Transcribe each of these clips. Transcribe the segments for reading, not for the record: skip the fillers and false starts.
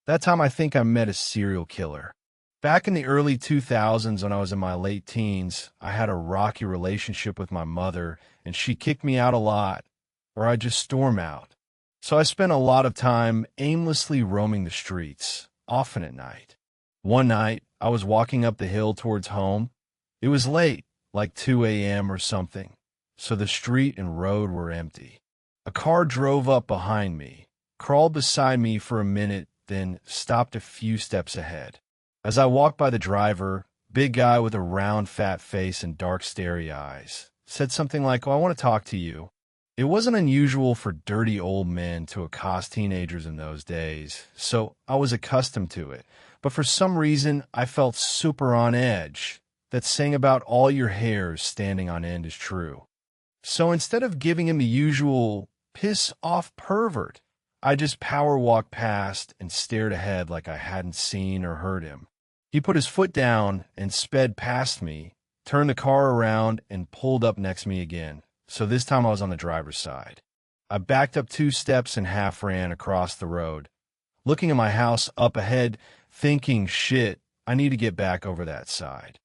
That time I think I met a serial killer. Back in the early 2000s when I was in my late teens, I had a rocky relationship with my mother, and she kicked me out a lot, or I'd just storm out. So I spent a lot of time aimlessly roaming the streets, often at night. One night, I was walking up the hill towards home. It was late, like 2 a.m. or something, so the street and road were empty. A car drove up behind me, crawled beside me for a minute, then stopped a few steps ahead. As I walked by the driver, big guy with a round fat face and dark starry eyes, said something like, "Oh, I want to talk to you." It wasn't unusual for dirty old men to accost teenagers in those days, so I was accustomed to it. But for some reason, I felt super on edge. That saying about all your hairs standing on end is true. So instead of giving him the usual piss off pervert, I just power walked past and stared ahead like I hadn't seen or heard him. He put his foot down and sped past me, turned the car around, and pulled up next to me again. So this time I was on the driver's side. I backed up 2 steps and half ran across the road, looking at my house up ahead, thinking, shit, I need to get back over that side.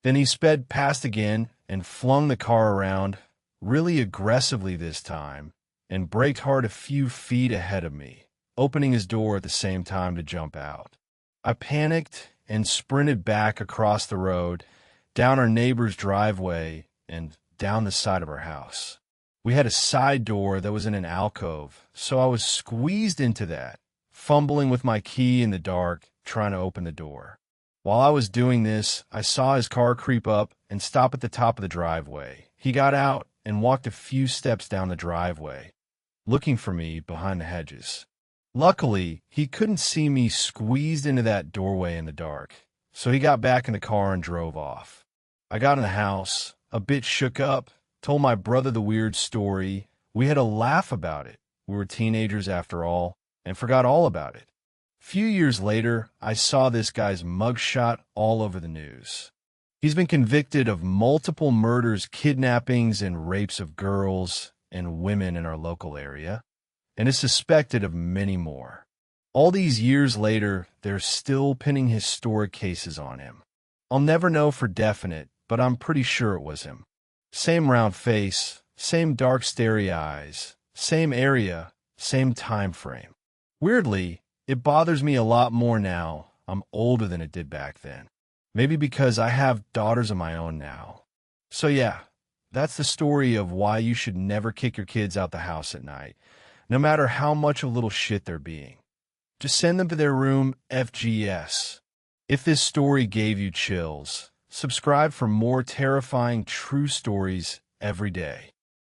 Then he sped past again and flung the car around, really aggressively this time, and braked hard a few feet ahead of me, opening his door at the same time to jump out. I panicked and sprinted back across the road, down our neighbor's driveway, and down the side of our house. We had a side door that was in an alcove, so I was squeezed into that, fumbling with my key in the dark, trying to open the door. While I was doing this, I saw his car creep up and stop at the top of the driveway. He got out and walked a few steps down the driveway, looking for me behind the hedges. Luckily, he couldn't see me squeezed into that doorway in the dark, so he got back in the car and drove off. I got in the house, a bit shook up, told my brother the weird story. We had a laugh about it. We were teenagers after all, and forgot all about it. A few years later, I saw this guy's mugshot all over the news. He's been convicted of multiple murders, kidnappings, and rapes of girls and women in our local area, and is suspected of many more. All these years later, they're still pinning historic cases on him. I'll never know for definite, but I'm pretty sure it was him. Same round face, same dark starry eyes, same area, same time frame. Weirdly, it bothers me a lot more now I'm older than it did back then. Maybe because I have daughters of my own now. So yeah, that's the story of why you should never kick your kids out the house at night, no matter how much of little shit they're being. Just send them to their room FGS. If this story gave you chills, subscribe for more terrifying true stories every day.